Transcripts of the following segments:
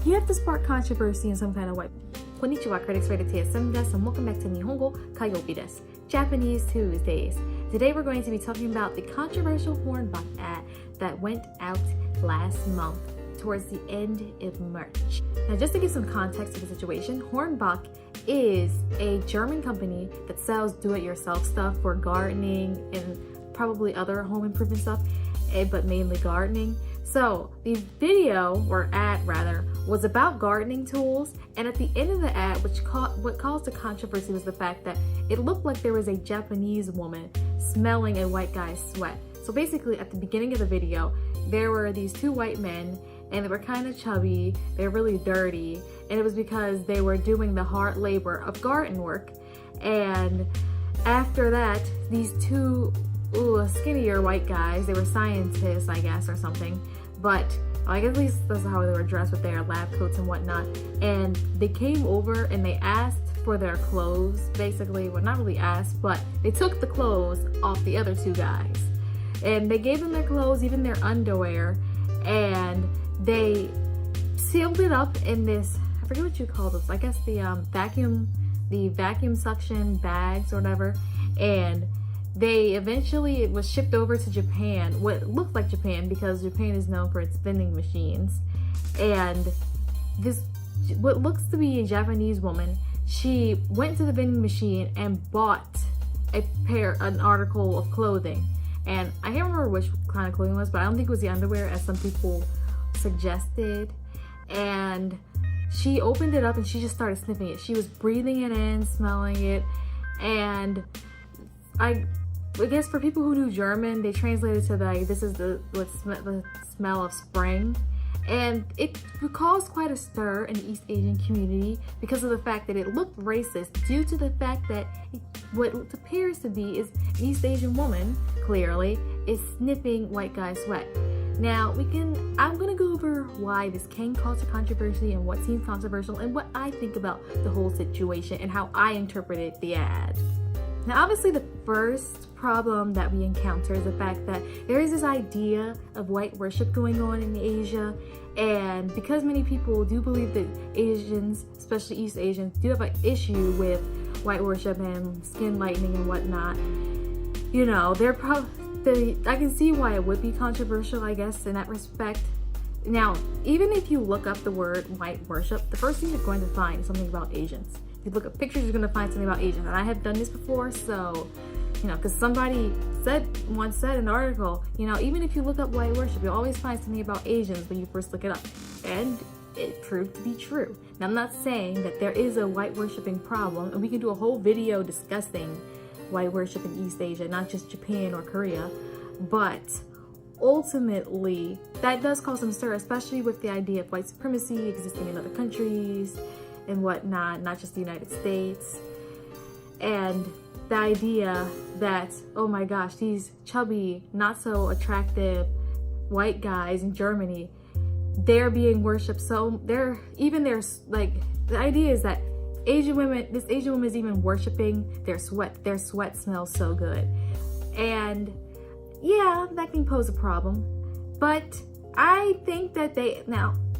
you have to spark controversy in some kind of way. Konnichiwa, critics rated TSM desu, and welcome back to Nihongo Kayobi desu, Japanese Tuesdays. Today we're going to be talking about the controversial Hornbach ad that went out last month towards the end of March. Now, just to give some context to the situation, Hornbach is a German company that sells do-it-yourself stuff for gardening and probably other home improvement stuff, but mainly gardening. So the video, or ad rather, was about gardening tools, and at the end of the ad, what caused the controversy was the fact that it looked like there was a Japanese woman smelling a white guy's sweat. So basically, at the beginning of the video, there were these two white men, and they were kind of chubby, they were really dirty, and it was because they were doing the hard labor of garden work. And after that, these two skinnier white guys, they were scientists, I guess, or something, but I guess at least that's how they were dressed with their lab coats and whatnot, and they came over and they asked for their clothes, basically. Well, not really asked, but they took the clothes off the other two guys, and they gave them their clothes, even their underwear, and they sealed it up in this, I forget what you call this, I guess the vacuum suction bags or whatever, and it was shipped over to Japan, what looked like Japan, because Japan is known for its vending machines. And this, what looks to be a Japanese woman, she went to the vending machine and bought an article of clothing. And I can't remember which kind of clothing it was, but I don't think it was the underwear, as some people suggested. And she opened it up and she just started sniffing it. She was breathing it in, smelling it, and I guess for people who do German, they translated to like, this is the smell of spring. And it caused quite a stir in the East Asian community because of the fact that it looked racist due to the fact that what appears to be is an East Asian woman, clearly, is sniffing white guy sweat. Now, I'm gonna go over why this can cause a controversy and what seems controversial and what I think about the whole situation and how I interpreted the ad. Now, obviously, the first problem that we encounter is the fact that there is this idea of white worship going on in Asia, and because many people do believe that Asians, especially East Asians, do have an issue with white worship and skin lightening and whatnot, you know, I can see why it would be controversial, I guess, in that respect. Now, even if you look up the word white worship, the first thing you're going to find is something about Asians. If you look at pictures, you're going to find something about Asians. And I have done this before, so, you know, because somebody once said in an article, you know, even if you look up white worship, you'll always find something about Asians when you first look it up. And it proved to be true. Now, I'm not saying that there is a white worshiping problem, and we can do a whole video discussing white worship in East Asia, not just Japan or Korea, but ultimately that does cause some stir, especially with the idea of white supremacy existing in other countries and whatnot, not just the United States. And the idea that, oh my gosh, these chubby, not so attractive white guys in Germany, they're being worshipped, so the idea is that this Asian woman is even worshiping their sweat. Their sweat smells so good. And yeah, that can pose a problem. But I think that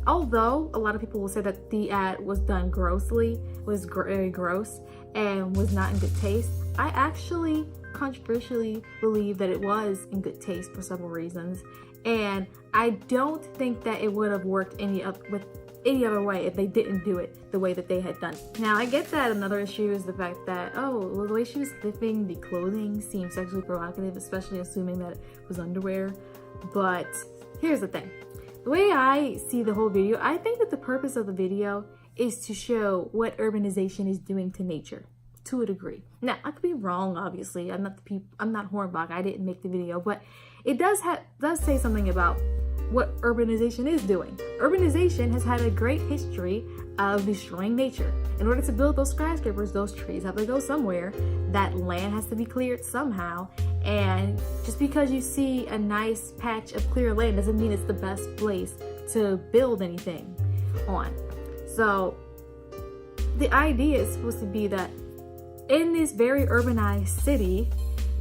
although a lot of people will say that the ad was done grossly, was very gross, and was not in good taste, I actually controversially believe that it was in good taste for several reasons. And I don't think that it would have worked any other way if they didn't do it the way that they had done. Now, I get that another issue is the fact that, the way she was sniffing the clothing seems sexually provocative, especially assuming that it was underwear. But here's the thing. The way I see the whole video, I think that the purpose of the video is to show what urbanization is doing to nature, to a degree. Now, I could be wrong, obviously. I'm not Hornbach. I didn't make the video, but it does say something about what urbanization is doing. Urbanization has had a great history of destroying nature. In order to build those skyscrapers, those trees have to go somewhere. That land has to be cleared somehow. And just because you see a nice patch of clear land doesn't mean it's the best place to build anything on. So the idea is supposed to be that in this very urbanized city,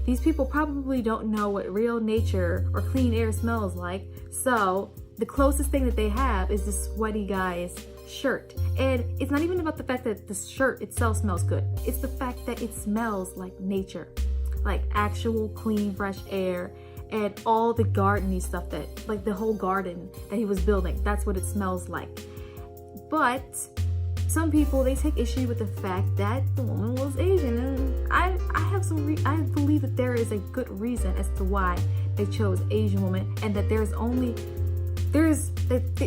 these people probably don't know what real nature or clean air smells like. So the closest thing that they have is the sweaty guy's shirt. And it's not even about the fact that the shirt itself smells good. It's the fact that it smells like nature, like actual clean, fresh air, and all the gardening stuff that, like the whole garden that he was building. That's what it smells like. But some people, they take issue with the fact that the woman was Asian, and I believe that there is a good reason as to why they chose Asian woman, and that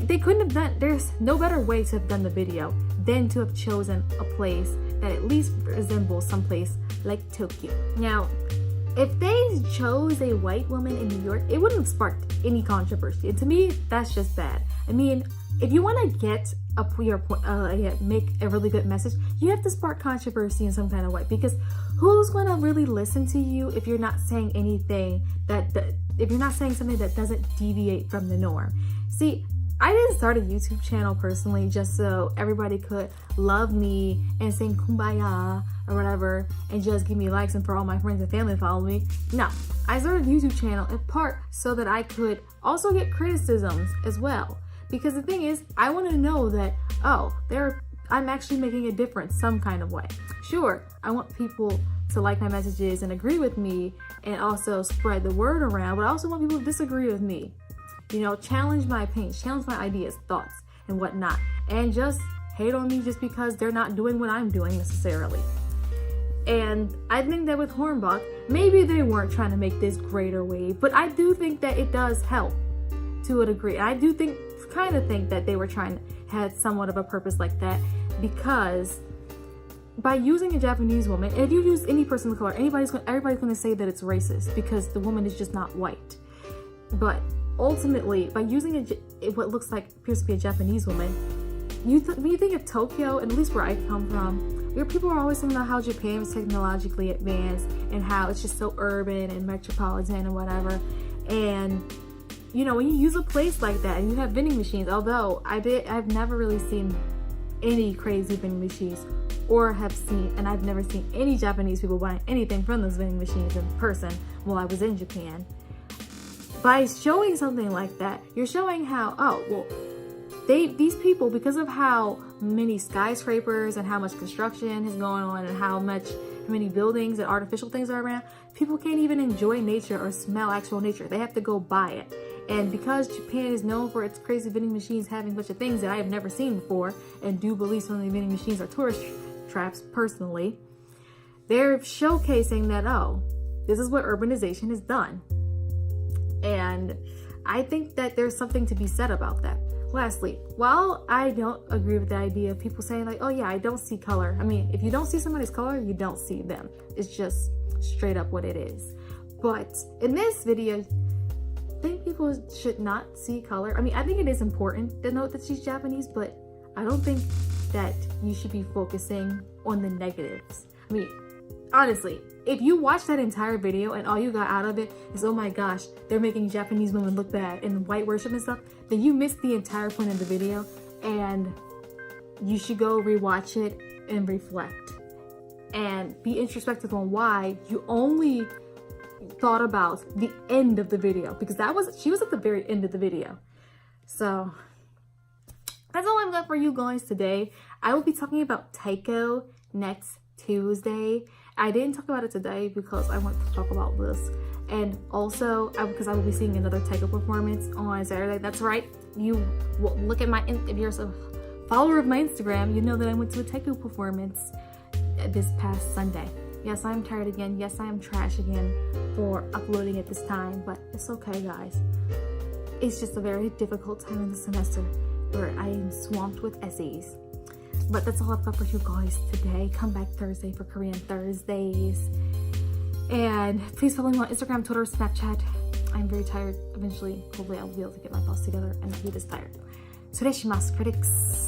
they couldn't have done, there's no better way to have done the video than to have chosen a place that at least resembles someplace like Tokyo. Now, if they chose a white woman in New York, it wouldn't have sparked any controversy. And to me, that's just bad. I mean, if you want to get make a really good message, you have to spark controversy in some kind of way, because who's going to really listen to you if you're not saying anything if you're not saying something that doesn't deviate from the norm? See, I didn't start a YouTube channel personally just so everybody could love me and sing kumbaya or whatever and just give me likes and for all my friends and family to follow me. No, I started a YouTube channel in part so that I could also get criticisms as well. Because the thing is, I want to know that, oh, I'm actually making a difference some kind of way. Sure, I want people to like my messages and agree with me and also spread the word around, but I also want people to disagree with me. You know, challenge my opinions, challenge my ideas, thoughts, and whatnot. And just hate on me just because they're not doing what I'm doing necessarily. And I think that with Hornbach, maybe they weren't trying to make this greater wave, but I do think that it does help to a degree. I do kind of think that they were had somewhat of a purpose like that, because by using a Japanese woman, if you use any person of color, everybody's going to say that it's racist because the woman is just not white. But ultimately, by using what appears to be a Japanese woman, when you think of Tokyo, and at least where I come from, where people are always talking about how Japan is technologically advanced and how it's just so urban and metropolitan and whatever. And you know, when you use a place like that and you have vending machines, although I've never really seen any crazy vending machines, and I've never seen any Japanese people buying anything from those vending machines in person while I was in Japan. By showing something like that, you're showing how, oh, well, these people, because of how many skyscrapers and how much construction is going on and how many buildings and artificial things are around, people can't even enjoy nature or smell actual nature. They have to go buy it. And because Japan is known for its crazy vending machines having a bunch of things that I have never seen before, and do believe some of the vending machines are tourist traps personally, they're showcasing that, oh, this is what urbanization has done. And I think that there's something to be said about that. Lastly, while I don't agree with the idea of people saying like, oh yeah, I don't see color. I mean, if you don't see somebody's color, you don't see them. It's just straight up what it is. But in this video, I think people should not see color. I mean, I think it is important to note that she's Japanese, but I don't think that you should be focusing on the negatives. I mean, honestly, if you watch that entire video and all you got out of it is, oh my gosh, they're making Japanese women look bad and white worship and stuff, then you missed the entire point of the video, and you should go rewatch it and reflect and be introspective on why you only thought about the end of the video, because she was at the very end of the video. So that's all I've got for you guys today. I will be talking about Taiko next Tuesday. I didn't talk about it today because I want to talk about this, and also because I will be seeing another Taiko performance on Saturday. That's right, you will look at if you're a follower of my Instagram, you know that I went to a Taiko performance this past Sunday. Yes, I'm tired again. Yes, I am trash again for uploading at this time, but it's okay, guys. It's just a very difficult time in the semester where I am swamped with essays. But that's all I've got for you guys today. Come back Thursday for Korean Thursdays. And please follow me on Instagram, Twitter, Snapchat. I'm very tired. Eventually, hopefully I'll be able to get my thoughts together and not be this tired. Sureshimasu, critics.